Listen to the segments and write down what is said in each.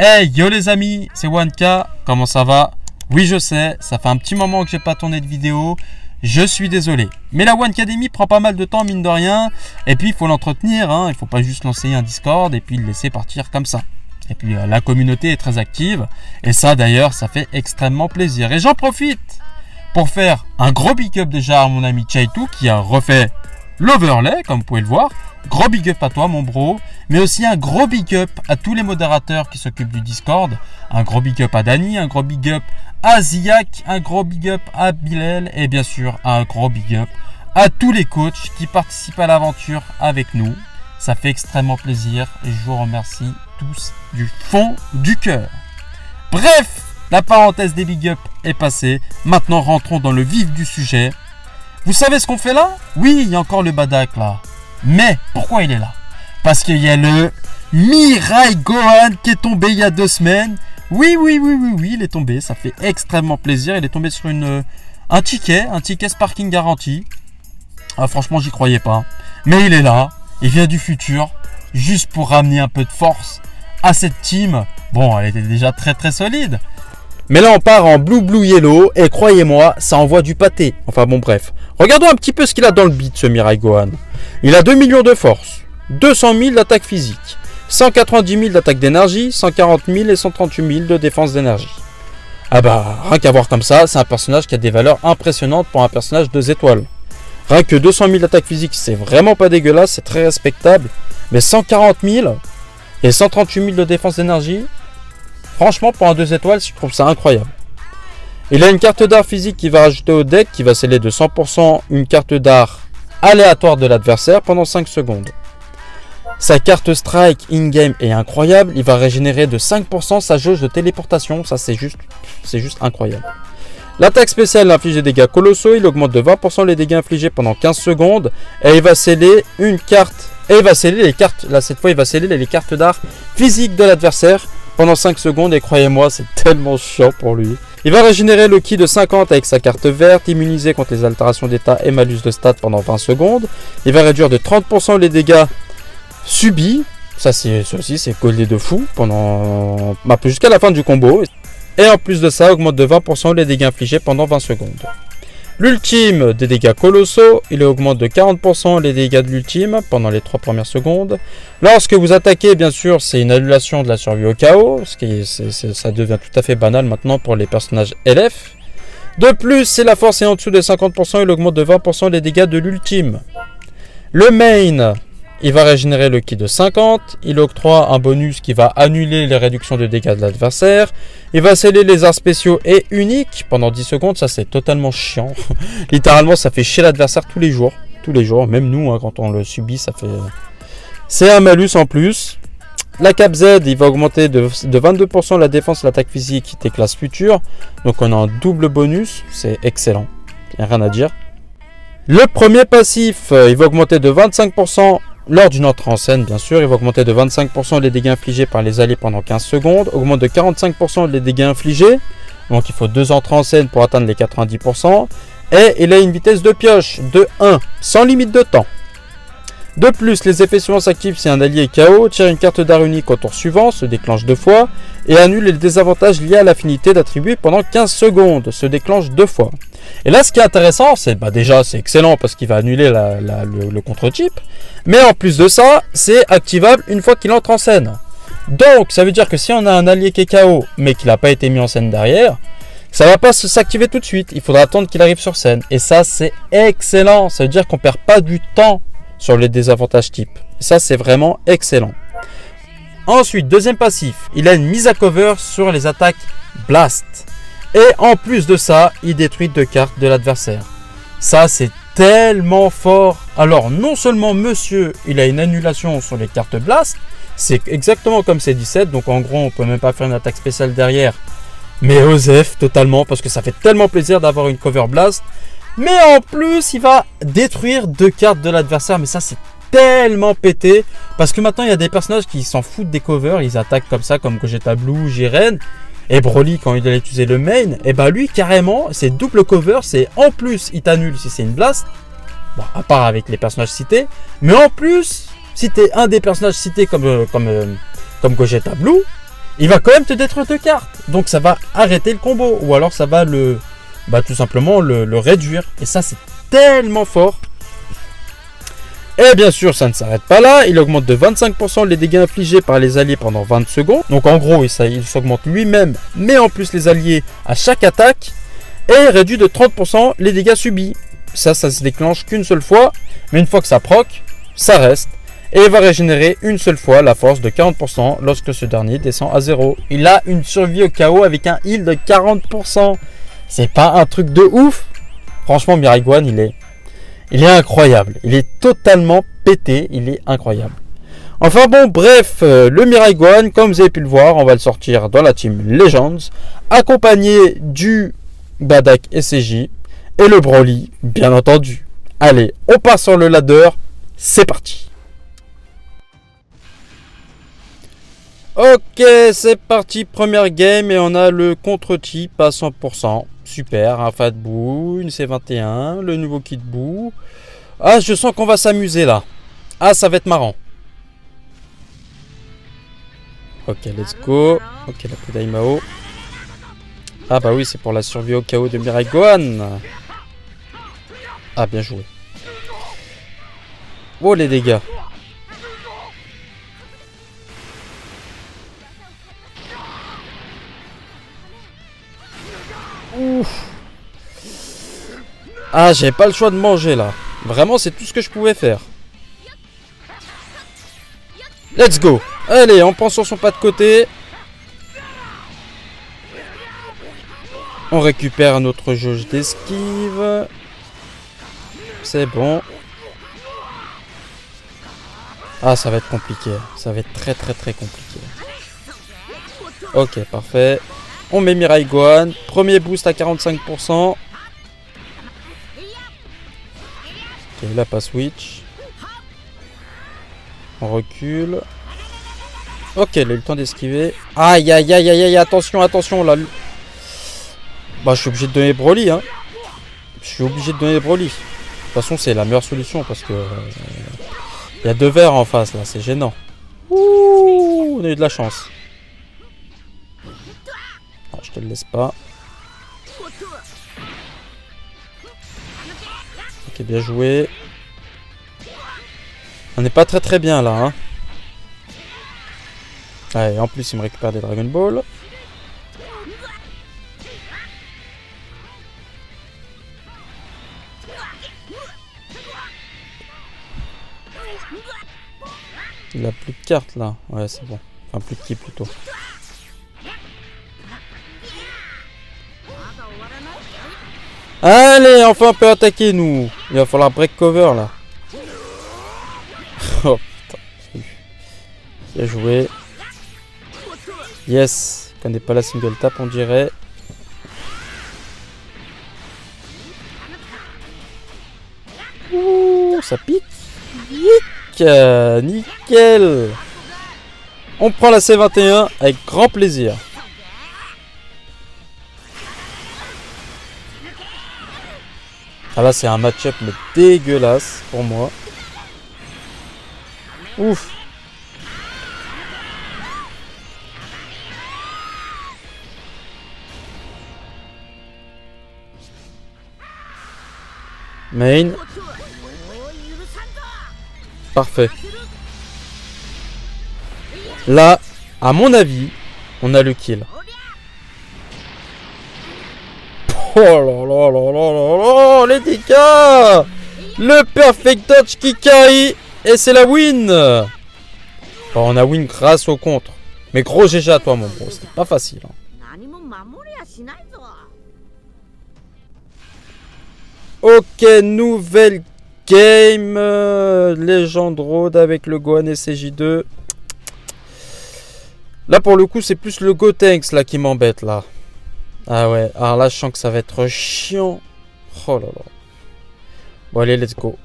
Hey yo les amis, c'est Wanka, comment ça va? Oui je sais, ça fait un petit moment que j'ai pas tourné de vidéo, je suis désolé. Mais la One Academy prend pas mal de temps mine de rien, et puis il faut l'entretenir, il faut pas juste lancer un Discord et puis le laisser partir comme ça. Et puis la communauté est très active, et ça d'ailleurs ça fait extrêmement plaisir. Et j'en profite pour faire un gros big up déjà à mon ami Chaitou qui a refait l'overlay comme vous pouvez le voir. Gros big up à toi mon bro, mais aussi un gros big up à tous les modérateurs qui s'occupent du Discord, un gros big up à Dani, un gros big up à Ziak, un gros big up à Bilal et bien sûr un gros big up à tous les coachs qui participent à l'aventure avec nous. Ça fait extrêmement plaisir et je vous remercie tous du fond du cœur. Bref, la parenthèse des big up est passée, maintenant rentrons dans le vif du sujet. Vous savez ce qu'on fait là? Oui, il y a encore le Badak là. Mais pourquoi il est là? Parce qu'il y a le Mirai Gohan qui est tombé il y a 2 semaines. Oui, il est tombé. Ça fait extrêmement plaisir. Il est tombé sur un ticket Sparking Garantie. Ah, franchement, j'y croyais pas. Mais il est là. Il vient du futur. Juste pour ramener un peu de force à cette team. Bon, elle était déjà très très solide. Mais là, on part en blue yellow. Et croyez-moi, ça envoie du pâté. Enfin bon, bref. Regardons un petit peu ce qu'il a dans le beat, ce Mirai Gohan. Il a 2 millions de force, 200 000 d'attaque physique, 190 000 d'attaque d'énergie, 140 000 et 138 000 de défense d'énergie. Ah bah, rien qu'à voir comme ça, c'est un personnage qui a des valeurs impressionnantes pour un personnage 2 étoiles. Rien que 200 000 d'attaque physique, c'est vraiment pas dégueulasse, c'est très respectable. Mais 140 000 et 138 000 de défense d'énergie, franchement, pour un 2 étoiles, je trouve ça incroyable. Il a une carte d'art physique qui va rajouter au deck, qui va sceller de 100% une carte d'art aléatoire de l'adversaire pendant 5 secondes. Sa carte strike in-game est incroyable, il va régénérer de 5% sa jauge de téléportation, ça c'est juste incroyable. L'attaque spéciale inflige des dégâts colossaux, il augmente de 20% les dégâts infligés pendant 15 secondes et il va sceller une carte, et il va sceller les cartes, là cette fois il va sceller les cartes d'art physique de l'adversaire pendant 5 secondes et croyez-moi c'est tellement chiant pour lui. Il va régénérer le ki de 50 avec sa carte verte, immunisé contre les altérations d'état et malus de stats pendant 20 secondes. Il va réduire de 30% les dégâts subis, ça aussi c'est collé de fou pendant jusqu'à la fin du combo. Et en plus de ça, augmente de 20% les dégâts infligés pendant 20 secondes. L'ultime des dégâts colossaux, il augmente de 40% les dégâts de l'ultime pendant les 3 premières secondes. Lorsque vous attaquez, bien sûr, c'est une annulation de la survie au chaos, ça devient tout à fait banal maintenant pour les personnages LF. De plus, si la force est en dessous de 50%, il augmente de 20% les dégâts de l'ultime. Le main, il va régénérer le ki de 50, il octroie un bonus qui va annuler les réductions de dégâts de l'adversaire, il va sceller les arts spéciaux et uniques pendant 10 secondes, ça c'est totalement chiant, littéralement ça fait chier l'adversaire tous les jours, même nous quand on le subit ça fait... C'est un malus en plus. La cap Z, il va augmenter de 22% la défense et l'attaque physique des classes futures, donc on a un double bonus, c'est excellent, il n'y a rien à dire. Le premier passif, il va augmenter de 25%, lors d'une entrée en scène, bien sûr, il va augmenter de 25% les dégâts infligés par les alliés pendant 15 secondes, augmente de 45% les dégâts infligés, donc il faut 2 entrées en scène pour atteindre les 90%, et il a une vitesse de pioche de 1, sans limite de temps. De plus, les effets suivants s'activent si un allié est KO, tire une carte d'art unique au tour suivant, se déclenche 2 fois, et annule les désavantages liés à l'affinité d'attribuer pendant 15 secondes, se déclenche 2 fois. Et là, ce qui est intéressant, c'est déjà c'est excellent parce qu'il va annuler le contre-type, mais en plus de ça, c'est activable une fois qu'il entre en scène. Donc, ça veut dire que si on a un allié qui est KO, mais qu'il n'a pas été mis en scène derrière, ça ne va pas s'activer tout de suite, il faudra attendre qu'il arrive sur scène. Et ça, c'est excellent, ça veut dire qu'on ne perd pas du temps sur les désavantages type. Ça, c'est vraiment excellent. Ensuite, deuxième passif, il a une mise à cover sur les attaques Blast. Et en plus de ça, il détruit 2 cartes de l'adversaire. Ça, c'est tellement fort. Alors, non seulement monsieur, il a une annulation sur les cartes Blast, c'est exactement comme C17, donc en gros, on peut même pas faire une attaque spéciale derrière. Mais Osef, totalement, parce que ça fait tellement plaisir d'avoir une cover Blast. Mais en plus, il va détruire 2 cartes de l'adversaire, mais ça, c'est tellement pété. Parce que maintenant, il y a des personnages qui s'en foutent des covers, ils attaquent comme ça, comme Gogeta Blue, Jiren. Et Broly, quand il allait utiliser le main, et bah lui, carrément, c'est double cover, c'est en plus, il t'annule si c'est une blast, bon, à part avec les personnages cités, mais en plus, si t'es un des personnages cités comme Gogeta Blue, il va quand même te détruire 2 cartes. Donc ça va arrêter le combo. Ou alors ça va tout simplement le réduire. Et ça, c'est tellement fort. Et bien sûr, ça ne s'arrête pas là. Il augmente de 25% les dégâts infligés par les alliés pendant 20 secondes. Donc en gros, il s'augmente lui-même, mais en plus les alliés à chaque attaque. Et il réduit de 30% les dégâts subis. Ça se déclenche qu'une seule fois. Mais une fois que ça proc, ça reste. Et il va régénérer une seule fois la force de 40% lorsque ce dernier descend à 0. Il a une survie au chaos avec un heal de 40%. C'est pas un truc de ouf. Franchement, Mirai Gohan, il est incroyable. Il est totalement pété. Il est incroyable. Enfin bon, bref, le Mirai Gohan, comme vous avez pu le voir, on va le sortir dans la team Legends, accompagné du Badak SCJ et le Broly, bien entendu. Allez, on part sur le ladder. C'est parti. Ok, c'est parti, première game et on a le contre-type à 100%. Super, un Fat Boo, une C21, le nouveau Kid Boo. Ah, je sens qu'on va s'amuser là. Ah, ça va être marrant. Ok, let's go. Ok, la Kudai Mao. Ah bah oui, c'est pour la survie au chaos de Mirai Gohan. Ah, bien joué. Oh, les dégâts. Ouf. Ah, j'avais pas le choix de manger là. Vraiment, c'est tout ce que je pouvais faire. Let's go. Allez, on prend sur son pas de côté. On récupère notre jauge d'esquive. C'est bon. Ah, ça va être compliqué. Ça va être très compliqué. Ok, parfait. On met Mirai Gohan. Premier boost à 45%. Ok, là pas switch. On recule. Ok, il a eu le temps d'esquiver. Aïe, aïe, aïe, aïe, aïe, attention, attention là. Bah, je suis obligé de donner Broly, hein. Je suis obligé de donner Broly. De toute façon, c'est la meilleure solution parce que il y a 2 verres en face là, c'est gênant. Ouh, on a eu de la chance. Non, je te le laisse pas. Ok, bien joué. On n'est pas très bien là, hein. Ah, et en plus, il me récupère des Dragon Ball. Il a plus de cartes là. Ouais, c'est bon. Enfin, plus de ki plutôt. Allez, enfin on peut attaquer nous. Il va falloir break cover là. Oh putain. Bien joué. Yes. Il connaît pas la single tap on dirait. Ouh, ça pique. Nickel. On prend la C21 avec grand plaisir. Ah là c'est un match-up mais dégueulasse pour moi. Ouf. Main. Parfait. Là, à mon avis, on a le kill. Oh là là là là là là, les dégâts. Le perfect dodge qui carry. Et c'est la win. Bon, on a win grâce au contre. Mais gros GG à toi mon bro, c'était pas facile. Ok, nouvelle game. Legend Road avec le Gohan SCJ2. Là pour le coup c'est plus le Gotenks là qui m'embête là. Ah ouais, alors là je sens que ça va être chiant. Oh là là. Bon allez, let's go.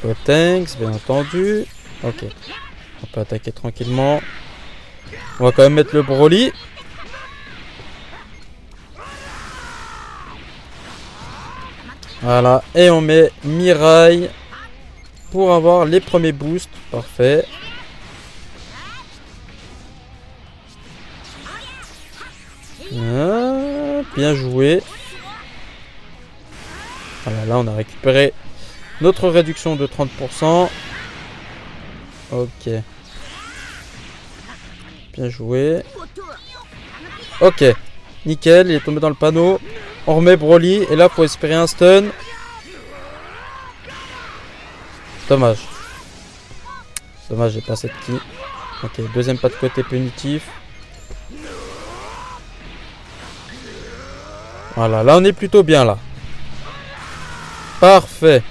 Gotenks, bien entendu. Ok. On peut attaquer tranquillement. On va quand même mettre le Broly. Voilà. Et on met Mirai. pour avoir les premiers boosts. Parfait. Ah, bien joué. Voilà, là on a récupéré notre réduction de 30%. Ok. Bien joué. Ok. Nickel, il est tombé dans le panneau. On remet Broly. Et là, pour espérer un stun. Dommage. Dommage, j'ai pas cette ki. Ok, deuxième pas de côté punitif. Voilà, là on est plutôt bien là. Parfait.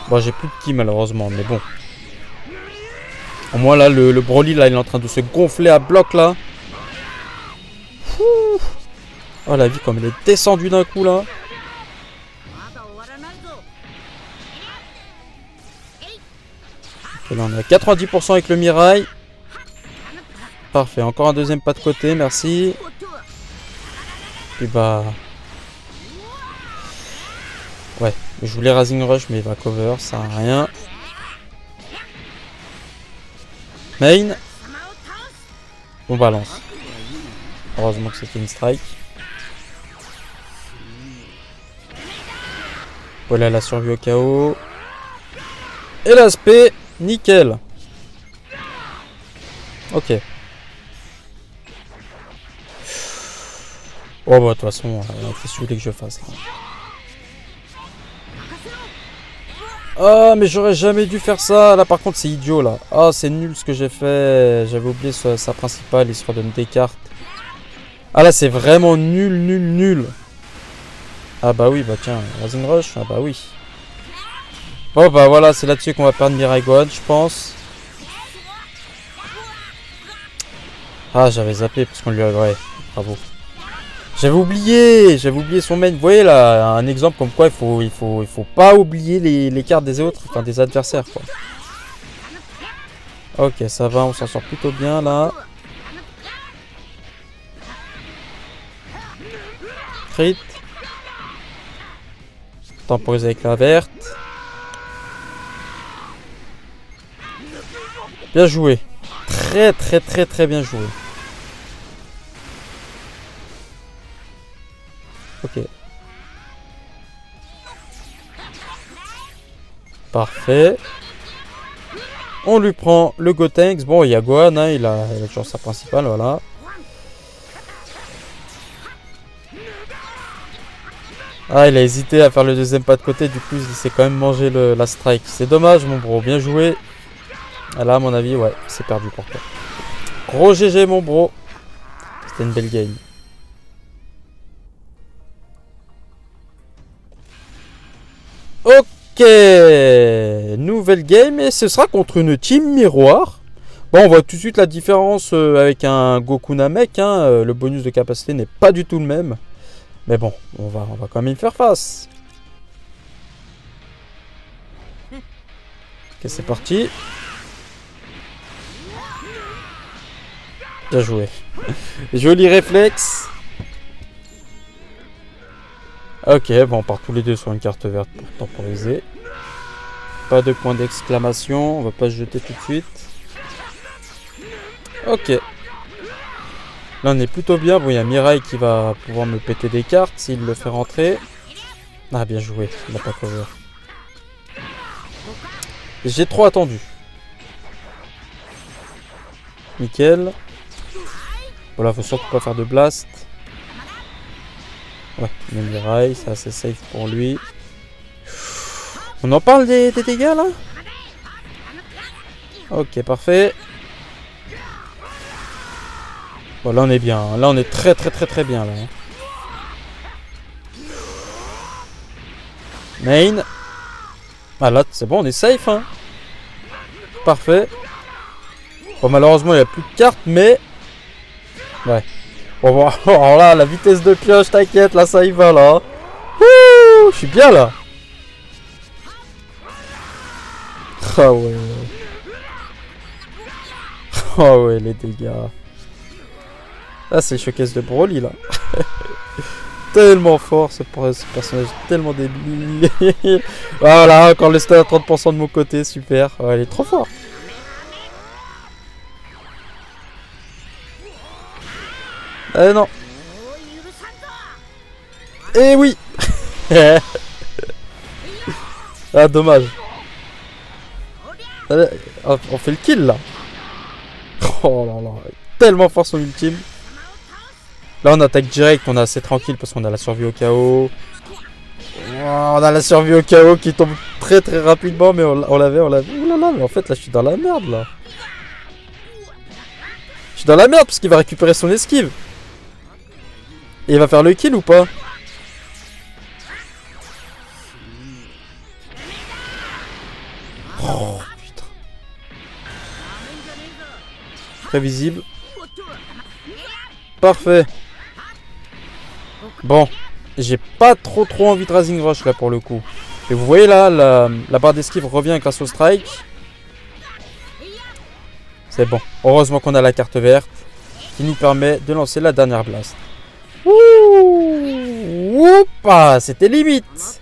Bon, j'ai plus de ki malheureusement, mais bon. Au moins là, le Broly là, il est en train de se gonfler à bloc là. Ouh. Oh la vie comme elle est descendue d'un coup là. Et là on est à 90% avec le Mirai. Parfait, encore un deuxième pas de côté, merci. Puis bah... Ouais, je voulais Rising Rush mais il va cover, ça sert à rien. Main. On balance. Heureusement que c'était une strike. Voilà la survie au chaos. Et l'aspect, nickel. Ok. Oh bah de toute façon, qu'est-ce que vous voulez que je fasse là? Ah mais j'aurais jamais dû faire ça. Là par contre c'est idiot là. Ah c'est nul ce que j'ai fait. J'avais oublié sa principale, il se redonne des cartes. Ah là c'est vraiment nul, nul, nul. Ah bah oui, bah tiens, Rising Rush, ah bah oui. Bon bah voilà, c'est là-dessus qu'on va perdre Mirai Gohan, je pense. Ah j'avais zappé parce qu'on lui a... Ouais, bravo. J'avais oublié son main. Vous voyez là, un exemple comme quoi il faut pas oublier les cartes des autres, enfin des adversaires quoi. Ok, ça va, on s'en sort plutôt bien là. Crit. Temporise avec la verte. Bien joué. Très très très très bien joué. Ok. Parfait. On lui prend le Gotenks. Bon, il y a Gohan, hein, il a toujours sa principale, voilà. Ah, il a hésité à faire le deuxième pas de côté, du coup, il s'est quand même mangé la strike. C'est dommage, mon bro, bien joué. Ah, là, à mon avis, ouais, c'est perdu pour toi. Gros GG, mon bro. C'était une belle game. Ok, nouvelle game et ce sera contre une team miroir. Bon, on voit tout de suite la différence avec un Goku Namek. Hein, le bonus de capacité n'est pas du tout le même. Mais bon, on va quand même faire face. Ok, c'est parti. Bien joué. Joli réflexe. Ok, bon, on part tous les deux sur une carte verte pour temporiser. Pas de point d'exclamation, on va pas se jeter tout de suite. Ok. Là, on est plutôt bien. Bon, il y a Mirai qui va pouvoir me péter des cartes s'il le fait rentrer. Ah, bien joué, il n'a pas cover. J'ai trop attendu. Nickel. Voilà, faut surtout pas faire de blast. Ouais, le Mirai, c'est assez safe pour lui. On en parle des dégâts là? Ok, parfait. Bon, là on est bien. Là on est très très très très bien là. Main. Ah là c'est bon, on est safe hein. Parfait. Bon malheureusement il n'y a plus de cartes mais... Ouais. Bon, alors là la vitesse de pioche, t'inquiète, là ça y va là. Wouh, je suis bien là. Ah ouais. Oh ouais les dégâts. Là c'est le showcase de Broly là. tellement fort, ce personnage est tellement débile. Voilà, encore le stade à 30% de mon côté, super. Ouais, il est trop fort. Eh non. Eh oui. Ah, dommage. Allez, on fait le kill là. Oh là là, tellement fort son ultime. Là on attaque direct, on est assez tranquille parce qu'on a la survie au chaos. Oh, on a la survie au chaos qui tombe très très rapidement, mais on l'avait. Ouh là là, mais en fait là je suis dans la merde là. Je suis dans la merde parce qu'il va récupérer son esquive. Et il va faire le kill ou pas? Oh putain. Prévisible. Parfait. Bon, j'ai pas trop envie de Rising Rush là pour le coup. Et vous voyez là, la barre d'esquive revient grâce au strike. C'est bon. Heureusement qu'on a la carte verte qui nous permet de lancer la dernière blast. Ouh, oupa, c'était limite.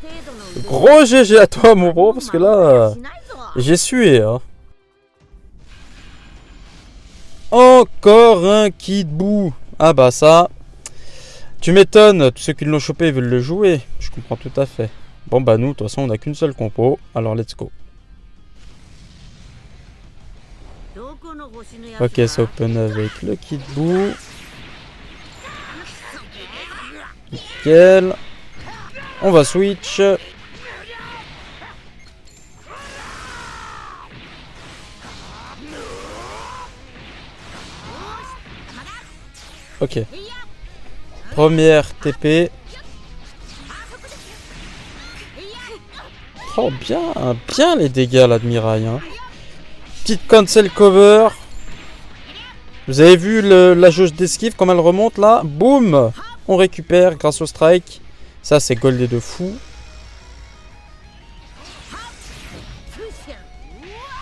Gros GG à toi mon bro, parce que là, j'ai sué. Hein. Encore un Kid Buu. Ah bah ça, tu m'étonnes, tous ceux qui l'ont chopé veulent le jouer. Je comprends tout à fait. Bon bah nous, de toute façon, on n'a qu'une seule compo, alors let's go. Ok, ça open avec le Kid Buu. Nickel. On va switch. Ok. Première TP. Oh bien les dégâts là de Mirai. Hein. Petite cancel cover. Vous avez vu la jauge d'esquive comme elle remonte là. Boum. On récupère grâce au strike. Ça c'est goldé de fou.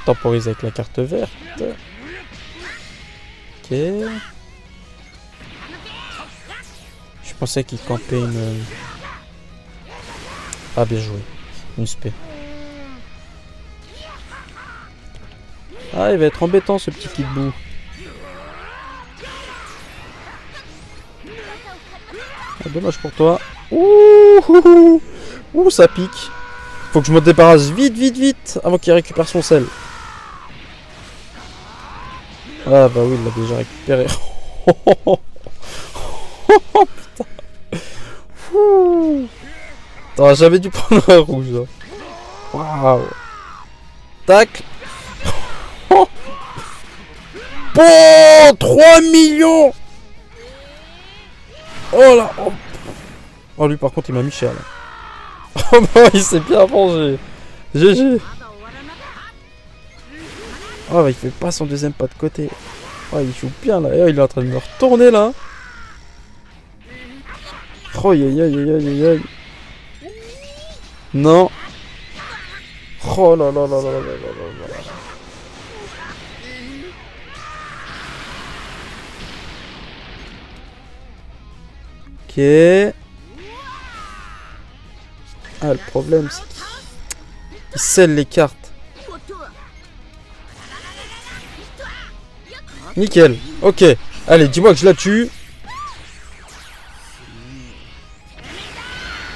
Temporise avec la carte verte. Ok. Je pensais qu'il campait une... Ah bien joué. Une spé. Ah il va être embêtant ce petit Kid Buu. Ah, dommage pour toi. Ouh, ça pique. Faut que je me débarrasse vite avant qu'il récupère son sel. Ah bah oui, il l'a déjà récupéré. Oh putain. T'aurais jamais dû prendre un rouge. Waouh. Tac. Oh. Bon, 3 millions. Oh là. Oh lui par contre il m'a mis cher là. Oh bah il s'est bien vengé. GG. Oh bah il fait pas son deuxième pas de côté. Oh il joue bien là. Oh, il est en train de me retourner là. Oh aïe. Non. Oh là là. Ok. Ah le problème c'est qu'il scelle les cartes. Nickel. Ok. Allez dis-moi que je la tue.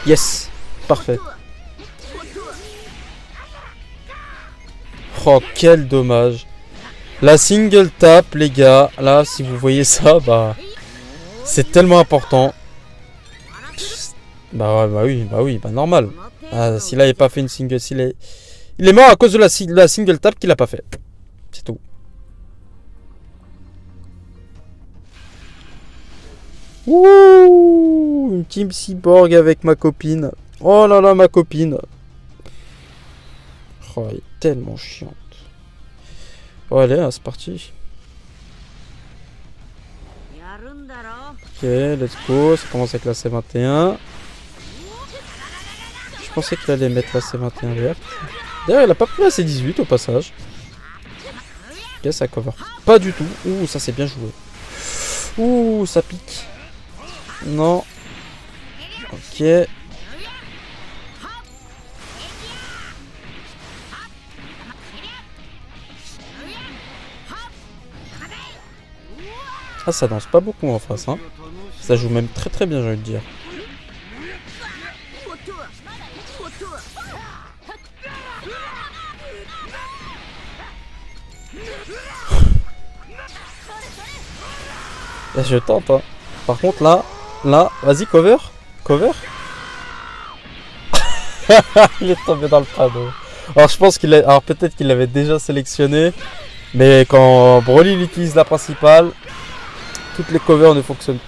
Yes. Parfait. Oh quel dommage. La single tap les gars. Là si vous voyez ça bah c'est tellement important. Bah oui, normal. Ah, s'il avait pas fait une single, il est mort à cause de la single tap qu'il a pas fait. C'est tout. Ouh, une team cyborg avec ma copine. Oh là là, ma copine. Oh, elle est tellement chiante. Bon, allez, hein, c'est parti. Ok, let's go. Ça commence avec la C21. Je pensais qu'il allait mettre la C21 verte. D'ailleurs, il a pas pris la C18 au passage. Ok, ça cover. Pas du tout. Ouh, ça c'est bien joué. Ouh, ça pique. Non. Ok. Ah, ça danse pas beaucoup en face, hein. Ça joue même très très bien, j'ai envie de dire. Là, je tente, hein. Par contre, là, vas-y, cover. Cover. Il est tombé dans le panneau. Alors, je pense qu'il a... Alors, peut-être qu'il l'avait déjà sélectionné. Mais quand Broly utilise la principale, toutes les covers ne fonctionnent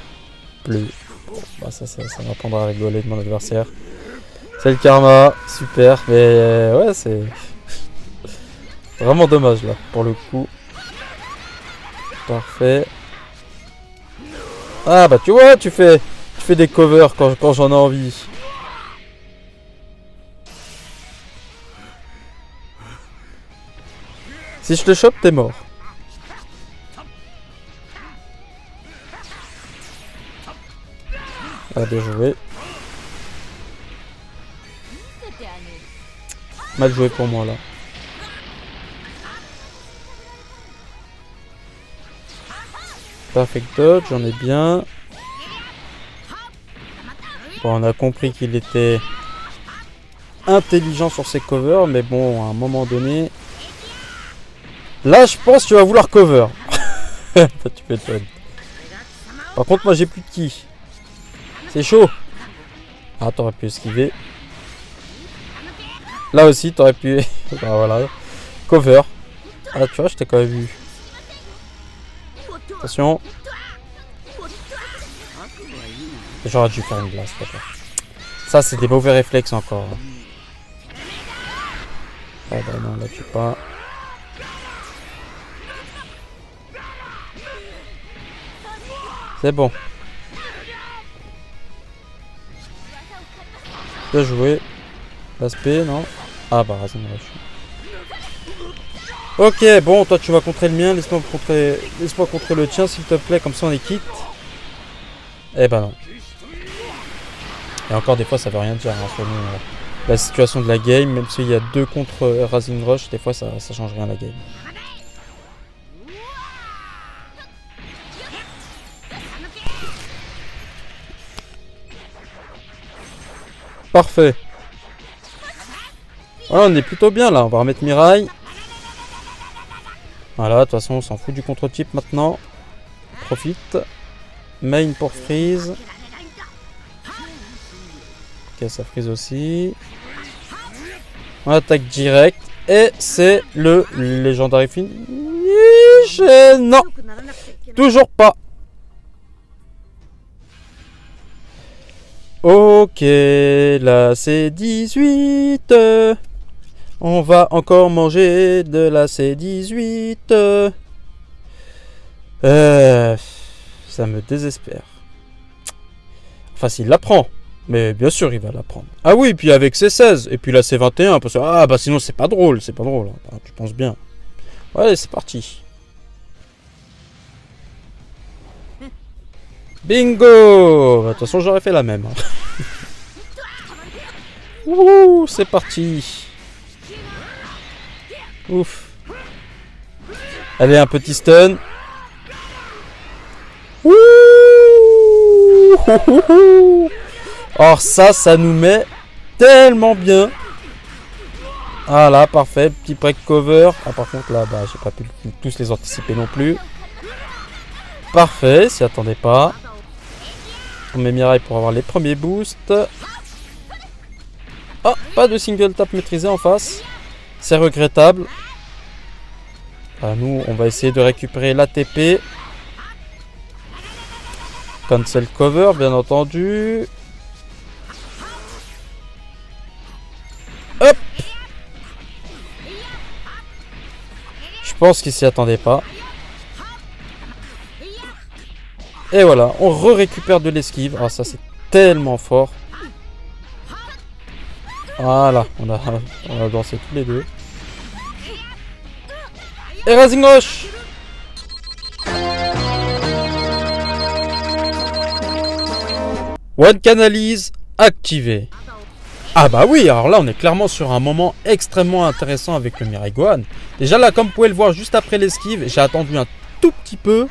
plus. Bon, bah ça m'apprendra à rigoler de mon adversaire. C'est le karma, super. Mais ouais, c'est vraiment dommage là, pour le coup. Parfait. Ah bah tu vois, tu fais des covers quand j'en ai envie. Si je te chope, t'es mort. Ah, bien joué. Mal joué pour moi là. Perfect dodge, j'en ai bien. Bon, on a compris qu'il était intelligent sur ses covers, mais bon, à un moment donné... Là, je pense que tu vas vouloir cover. Tu m'étonnes. Par contre, moi, j'ai plus de ki. C'est chaud. Ah, t'aurais pu esquiver. Là aussi, t'aurais pu... bah, voilà. Cover. Ah, tu vois, je t'ai quand même vu. Attention. J'aurais dû faire une glace, d'accord. Ça, c'est des mauvais réflexes encore. Ah bah non, là, tu pas. C'est bon. Bien joué. L'aspect, non? Ah bah, Razing Rush. Ok, bon, toi, tu vas contrer le mien. Laisse-moi contrer le tien, s'il te plaît. Comme ça, on est quitte. Eh ben non. Et encore, des fois, ça veut rien dire. Hein, selon la situation de la game. Même s'il y a 2 contre Razing Rush, des fois, ça change rien à la game. Parfait. Voilà, on est plutôt bien là. On va remettre Mirai. Voilà, de toute façon, on s'en fout du contre-type maintenant. On profite. Main pour freeze. Ok, ça freeze aussi. On attaque direct. Et c'est le Legendary Finish. Non, toujours pas. Ok, là c'est 18. On va encore manger de la C18. Ça me désespère. Enfin, s'il la prend. Mais bien sûr, il va la prendre. Ah oui, puis avec C16. Et puis la C21. Parce que, ah bah sinon, c'est pas drôle. C'est pas drôle. Ah, tu penses bien. Ouais, c'est parti. Bingo! De toute façon, j'aurais fait la même. Ouh, c'est parti. Ouf. Allez, un petit stun. Ouh. Or ça nous met tellement bien. Ah là, parfait. Petit break cover. Ah, par contre, là, bah, j'ai pas pu tous les anticiper non plus. Parfait, s'y attendait pas. On met Mirai pour avoir les premiers boosts. Oh, pas de single tap maîtrisé en face. C'est regrettable. Nous, on va essayer de récupérer l'ATP. Cancel cover, bien entendu. Hop! Je pense qu'il s'y attendait pas. Et voilà, on récupère de l'esquive. Ah, ça c'est tellement fort. Voilà, on a dansé tous les deux. Et Razing Rush! One can analyse activé. Ah bah oui, alors là on est clairement sur un moment extrêmement intéressant avec le Mirai Gohan. Déjà là, comme vous pouvez le voir juste après l'esquive, j'ai attendu un tout petit peu,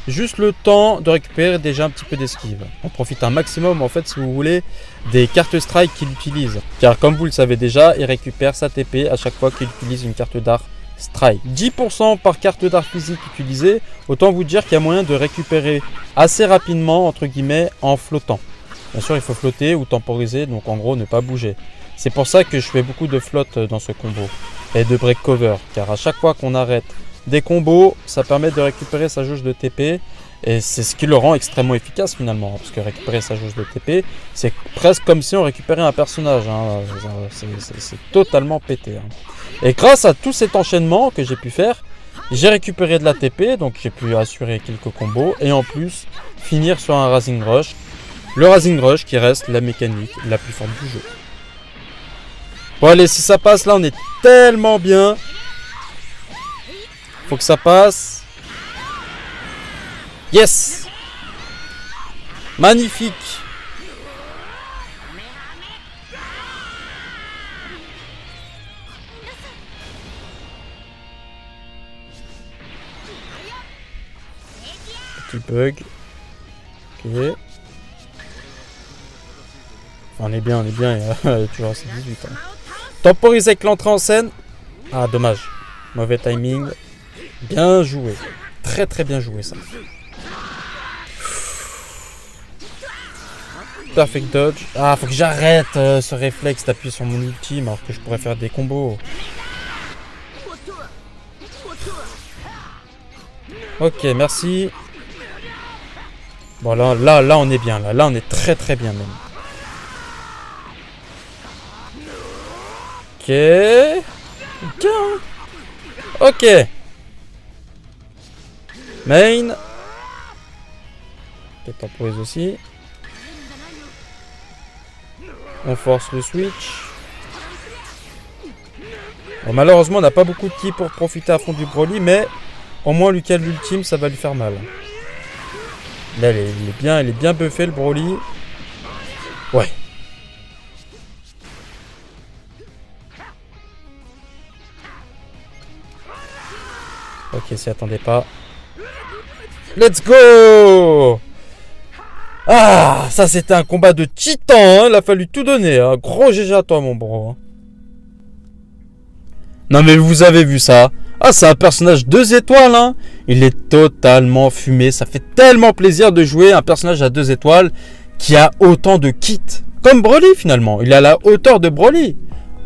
juste le temps de récupérer déjà un petit peu d'esquive. On profite un maximum en fait si vous voulez des cartes strike qu'il utilise. Car comme vous le savez déjà, il récupère sa TP à chaque fois qu'il utilise une carte d'art strike. 10% par carte d'art physique utilisée, autant vous dire qu'il y a moyen de récupérer assez rapidement entre guillemets en flottant. Bien sûr, il faut flotter ou temporiser, donc en gros ne pas bouger. C'est pour ça que je fais beaucoup de flotte dans ce combo et de break cover, car à chaque fois qu'on arrête des combos, ça permet de récupérer sa jauge de TP et c'est ce qui le rend extrêmement efficace finalement, parce que récupérer sa jauge de TP, c'est presque comme si on récupérait un personnage, hein. C'est totalement pété. Hein. Et grâce à tout cet enchaînement que j'ai pu faire, j'ai récupéré de la TP, donc j'ai pu assurer quelques combos et en plus finir sur un Rising Rush. Le Rising Rush qui reste la mécanique la plus forte du jeu. Bon allez, si ça passe là, on est tellement bien. Faut que ça passe. Yes. Magnifique. Petit bug. Ok. On est bien, il y a toujours assez 18 ans. Temporise avec l'entrée en scène. Ah, dommage. Mauvais timing. Bien joué. Très très bien joué ça. Perfect dodge. Ah, faut que j'arrête ce réflexe d'appuyer sur mon ultime alors que je pourrais faire des combos. Ok, merci. Bon, là on est bien. Là, on est très très bien même. Ok. Bien. Ok. Main. Ok, temporise aussi. On force le switch. Bon, malheureusement, on n'a pas beaucoup de ki pour profiter à fond du Broly, mais au moins lui cale l'ultime, ça va lui faire mal. Là, il est bien buffé le Broly. Ouais. Ok, s'y attendait pas. Let's go! Ah, ça c'était un combat de titan, hein. Il a fallu tout donner. Hein. Gros GG à toi, mon bro. Hein. Non mais vous avez vu ça? Ah, c'est un personnage 2 étoiles. Hein. Il est totalement fumé. Ça fait tellement plaisir de jouer un personnage à 2 étoiles qui a autant de kits. Comme Broly finalement. Il est à la hauteur de Broly.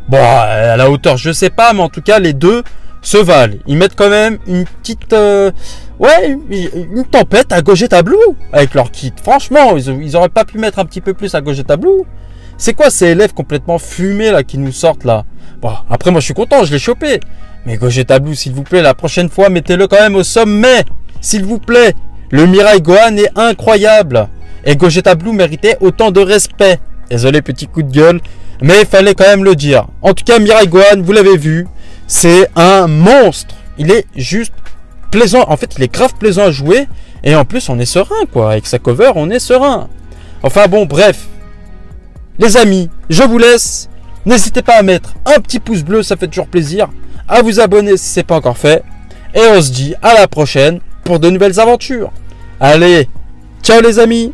Bon, à la hauteur, je sais pas, mais en tout cas, les deux se valent. Ils mettent quand même une petite... une tempête à Gogeta Blue avec leur kit. Franchement, ils auraient pas pu mettre un petit peu plus à Gogeta Blue. C'est quoi ces élèves complètement fumés là qui nous sortent là? Bon, après moi je suis content, je l'ai chopé. Mais Gogeta Blue, s'il vous plaît, la prochaine fois, mettez-le quand même au sommet. S'il vous plaît. Le Mirai Gohan est incroyable. Et Gogeta Blue méritait autant de respect. Désolé, petit coup de gueule. Mais il fallait quand même le dire. En tout cas, Mirai Gohan, vous l'avez vu, c'est un monstre. Il est juste plaisant. En fait, il est grave plaisant à jouer. Et en plus, on est serein, quoi. Avec sa cover, on est serein. Enfin bon, bref. Les amis, je vous laisse. N'hésitez pas à mettre un petit pouce bleu, ça fait toujours plaisir. À vous abonner si ce n'est pas encore fait. Et on se dit à la prochaine pour de nouvelles aventures. Allez, ciao les amis.